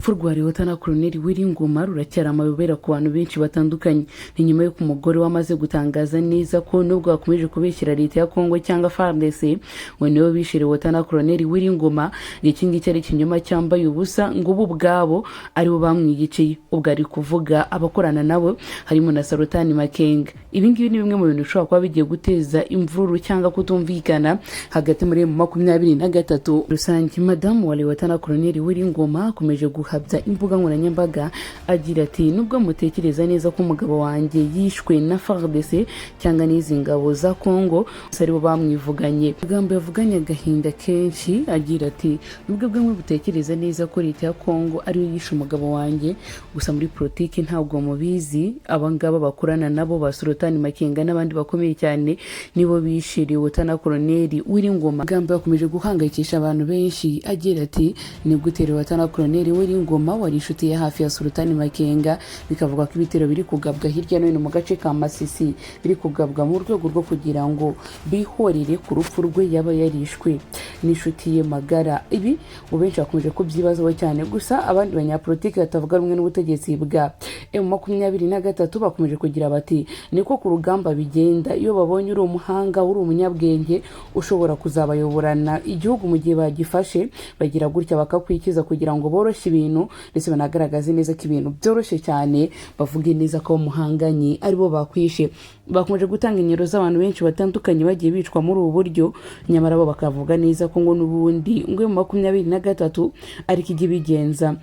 Urupfu rwa Liyetona Koloneli Uwiringoma ruracyari amayobera ku bantu benshi batandukanye. Ni nyuma y'uko umugore wamaze gutangaza neza ko nubwo bakomeje kubeshyira leta ya Kongo cyangwa FARDC ngo nibo bishe Liyetona Koloneli Uwiringoma, iki ngiki ari ikinyoma cyambaye ubusa ngo bo ubwabo aribo bamwigiciye. Ubwo ari kuvuga abakorana nabo harimo na Sultani Makenga. Ibi ngibi ni bimwe mu bintu bishobora kuba bigiye guteza imvururu cyangwa kutumvikana hagati muri 2023 rusange. Madamu wa Liyetona Koloneli Uwiringoma akomeje guhabya imbuga nkoranyambaga agira ati nubwo mutekereza neza ko umugabo wanjye yishwe na FARDC cyangwa n'izi ngabo za Kongo ari bo bamwivuganye. Amagambo yavuganye agahinda kenshi agira ati nubwo bwamwe butekereza neza ko leta ya Kongo ariyo yishe umugabo wanjye, gusa muri politiki ntabwo mubizi abangaba bakorana nabo ba Sultani Makenga n'abandi bakomeye cyane nibo bishe Liyetona Koloneli Uwiringoma. Amagambo yakomeje guhangayikisha abantu benshi agira ati ni gute Liyetona Koloneli Uwiringoma wari inshuti ya hafi ya Sultani Makenga, bikavuga ko ibitero biri kugabwa hirya no hino mu gace ka Masisi biri kugabwa mu rwego rwo kugira ngo bihorere ku rupfu rwe yaba yarishwe n'inshuti ye magara. Ibi ubenshi bakomeje kubyibazaho cyane, gusa abandi banyapolitiki batavuga rumwe n'ubutegetsi bwa M23 bakomeje kugira bati niko ku rugamba bigenda, iyo babonye uri umuhanga uri umunyabwenge ushobora kuzabayoborana igihugu mu gihe bagifashe bagira gutya bakakwikiza kugira ngo boroshye ibintu ndetse banagaragaze neza ko ibintu byoroshye cyane, bavuge neza ko muhanganye aribo bakwishe. Bakomeje gutanga ingero z'abantu benshi batandukanye bagiye bicwa muri ubu buryo, nyamara bo bakavuga neza ko ngo n'ubundi ngo 2023 ariko ijye bigenza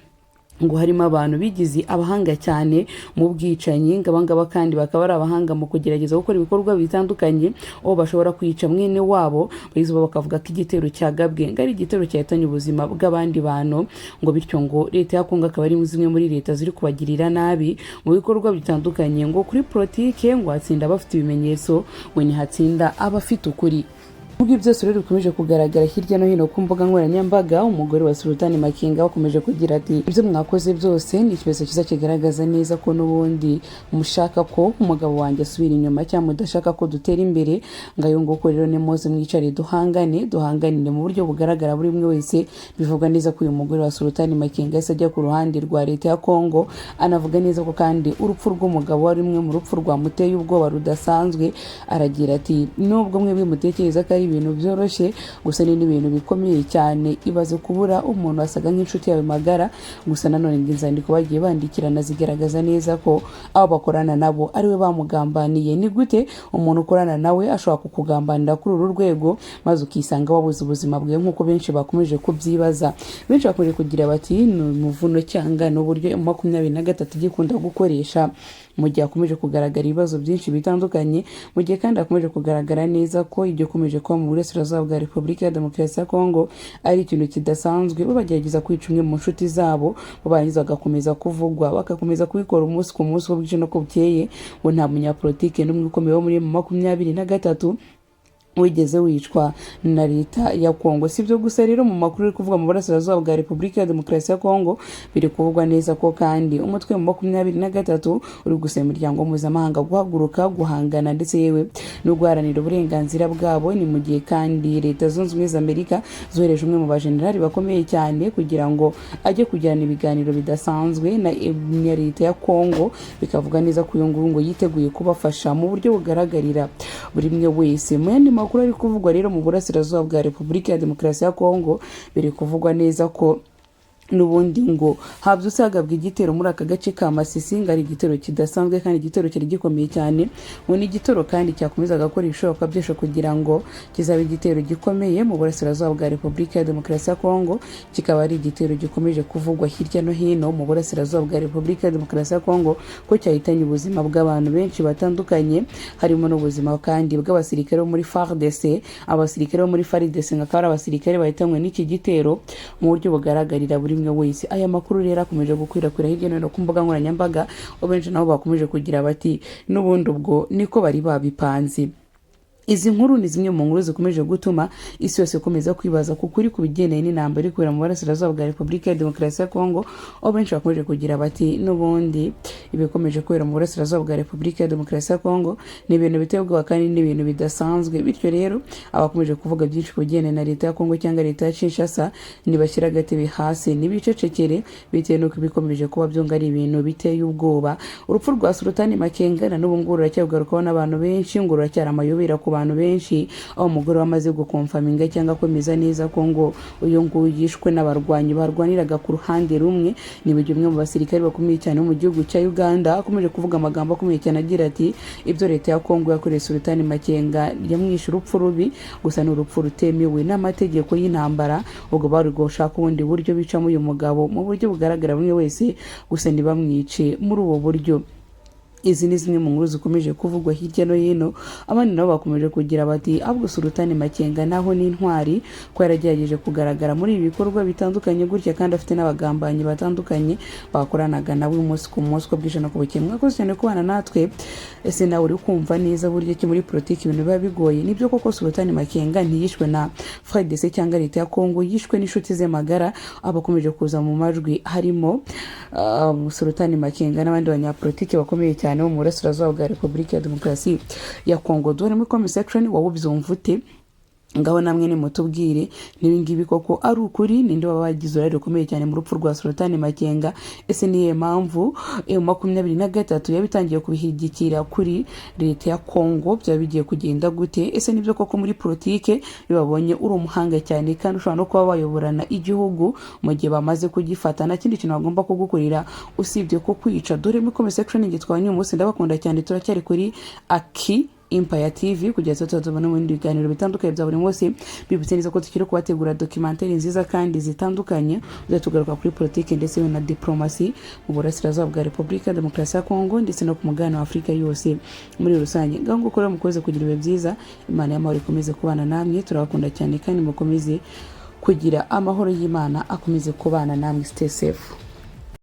ngo harimo abantu bigize abahanga cyane mu bwicanyi, ngabangaba kandi bakaba ari abahanga mu kugerageza gukora ibikorwa bitandukanye aho bashobora kwica mwene wabo, bizuba bakavuga ko igitero cyagabwe ngari igitero cyahitanye ubuzima bw'abandi bantu, ngo bityo ngo leta ya Kongo akaba ari zimwe muri leta ziri kubagirira nabi mu bikorwa bitandukanye, ngo kuri politike ngo hatsinda bafite ibimenyetso ngo ntihatsinda abafite ukuri. Ubwo byose rero bikomeje kugaragara hirya no hino ku mbuga nkoranyambaga, umugore wa Sultani Makenga wakomeje kugira ati ibyo mwakoze byose ni ikibazo cyiza kigaragaza neza ko n'ubundi mushaka ko umugabo wanjye asubira inyuma cyangwa mudashaka ko dutera imbere, ngayo nguko rero ni muze mwicare duhanganire mu buryo bugaragara buri umwe wese. Bivuga neza ko uyu mugore wa Sultani Makenga yase ajya ku ruhande rwa leta ya Kongo, anavuga neza ko kandi urupfu rw'umugabo ari rumwe mu rupfu rwamuteye ubwoba rudasanzwe. Aragira ati nubwo mwe bimutekereza ko ibintu byoroshye, gusa ni ibintu bikomeye cyane. Ibaze kubura umuntu wasaga nk'inshuti yawe magara, gusa nanone inzandiko bagiye bandikirana zigaragaza neza ko abo bakorana nabo ariwe bamugambaniye. Ni gute umuntu ukorana nawe ashobora kukugambanira kuri uru rwego maze ukisanga wabuze ubuzima bwawe nk'uko benshi bakomeje kubyibaza. Benshi bakomeje kugira bati ni umuvuno cyangwa n'uburyo 2023 gikunda gukoresha mu gihe akomeje kugaragara ibibazo byinshi bitandukanye, mu gihe kandi akomeje kugaragara neza ko ibyo komeje kuba mu burasirazuba bwa Repubulika ya Demokarasi ya Kongo ari ikintu kidasanzwe. Bagerageza kwica umwe mu nshuti zabo, barangiza bagakomeza kuvugwa bagakomeza kubikora umunsi ku munsi uko bwije no ko bukeye, ngo nta munyapolitike n'umwe ukomeye wo muri 2023 wigeze wicwa na leta ya Kongo. Sibyo gusa rero mu makuru uri kuvuga mu burasirazuba bwa Repubulika ya Demokarasi ya Kongo biri kuvugwa neza ko kandi umutwe wa 2023 uri gusaba imiryango mpuzamahanga guhaguruka guhangana ndetse yewe no guharanira uburenganzira bwabo. Ni mu gihe kandi leta zunze ubumwe za Amerika zohereje umwe mu bajenerali bakomeye cyane kugira ngo ajye kujyana ibiganiro bidasanzwe na leta ya Kongo, bikavuga neza ko uyu nguyu ngo yiteguye kubafasha mu buryo bugaragarira buri mwe wese. Mu yandi makuru ari kuvugwa rero mu burasirazuba bwa Repubulika ya Demokarasi ya Kongo biri kuvugwa neza ko n'ubundi ngo habyutse hagabwa igitero muri aka gace ka Masisi, ngari igitero kidasanzwe kandi igitero cyari gikomeye cyane, ngo ni igitero kandi cyakomeza gakora ibishoboka byose kugira ngo kizabe igitero gikomeye mu burasirazuba bwa Repubulika ya Demokarasi ya Kongo. Kikaba ari igitero gikomeje kuvugwa hirya no hino mu burasirazuba bwa Repubulika ya Demokarasi ya Kongo ko cyahitanye ubuzima bw'abantu benshi batandukanye, harimo n'ubuzima kandi bw'abasirikare bo muri FARDC. Abasirikare bo muri FARDC ngakaba ari abasirikare bahitanywe n'iki gitero mu buryo bugaragarira buri umwe wese. Aya makuru rero akomeje gukwirakwira hirya no hino ku mbuga nkoranyambaga, abenshi nabo bakomeje kugira bati n'ubundi ubwo niko bari babipanze. Izi nkuru ni zimwe mu nkuru zikomeje gutuma isi yose ikomeza kwibaza ku kuri ku bigendanye n'intambara iri kubera mu burasirazuba bwa Repubulika ya Demokarasi ya Kongo, aho benshi bakomeje kugira bati n'ubundi ibikomeje kubera mu burasirazuba bwa Repubulika ya Demokarasi ya Kongo ni ibintu biteye ubwoba kandi ni ibintu bidasanzwe. Bityo rero abakomeje kuvuga byinshi ku bigendanye na leta ya Kongo cyangwa leta ya Kinshasa nibashyira agatebe hasi nibicecekere, bitewe n'uko ibikomeje kuba byo ngo ari ibintu biteye ubwoba. Urupfu rwa Sultani Makenga na n'ubu ngubu ruracyagarukwaho n'abantu benshi, ngo ruracyari amayobera ku bantu benshi, aho umugore wamaze gukonfaminga cyangwa kwemeza neza ko ngo uyu nguyu yishwe n'abarwanyi barwaniraga ku ruhande rumwe. Ni mu gihe umwe mu basirikare bakomeye cyane mu gihugu cya Uganda akomeje kuvuga amagambo akomeye cyane agira ati ibyo leta ya Kongo yakoreye Sultani Makenga yamwishe urupfu rubi, gusa ni urupfu rutemewe n'amategeko y'intambara, ubwo bari gushaka ubundi buryo bicamo uyu mugabo mu buryo bugaragara bumwe wese, gusa ntibamwice muri ubu buryo. Izi ni zimwe mu nkuru zikomeje kuvugwa hirya no hino, abandi nabo bakomeje kugira bati ahubwo Sultani Makenga naho ni intwari ko yaragerageje kugaragara muri ibi bikorwa bitandukanye gutya, kandi afite n'abagambanyi batandukanye bakoranaga nawe umunsi ku munsi ko bwije no kubukeye. Mwakoze cyane kubana natwe. Ese nawe uri kumva neza buryo ki muri politiki ibintu biba bigoye? Nibyo koko Sultani Makenga ntiyishwe na FARDC cyangwa leta ya Kongo, yishwe n'inshuti ze magara, abakomeje kuza mu majwi harimo Sultani Makenga n'abandi banyapolitiki bakomeye cyane mu burasirazuba bwa Repubulika ya Demokarasi ya Kongo. Dore muri comment section wowe ubyumva ute? Ngaho namwe nimutubwire n'ibingibi koko ari ukuri, ninde waba wagize uruhare rukomeye cyane mu rupfu rwa Sultani Makenga? Ese niye mpamvu 23 yabitangiye kubihigikira kuri leta ya Kongo? Byaba bigiye kugenda gute? Ese nibyo koko muri politike bibabonye uri umuhanga cyane kandi ushobora no kuba wayoborana igihugu mu gihe bamaze kugifata, na kindi kintu bagomba kugukorera usibye ko kwica? Dore muri comment section ngitwanye umunsi, ndabakunda cyane, turacyari kuri Aki Empire TV kugeza tuzabona mu biganiro bitandukanye bya buri munsi. Bibutse neza ko tukiri kubategura documentaire nziza kandi zitandukanye uzatugaruka kuri politike ndetse na diplomasi mu burasirazuba bwa Repubulika ya Demokarasi ya Kongo ndetse no ku mugabane wa Afurika yose muri rusange. Ngaho gukora mukoze kugira ibihe byiza, Imana y'amahoro ikomeze kubana namwe, turabakunda cyane kandi mukomeze kugira amahoro y'Imana akomeze kubana namwe. Stay safe.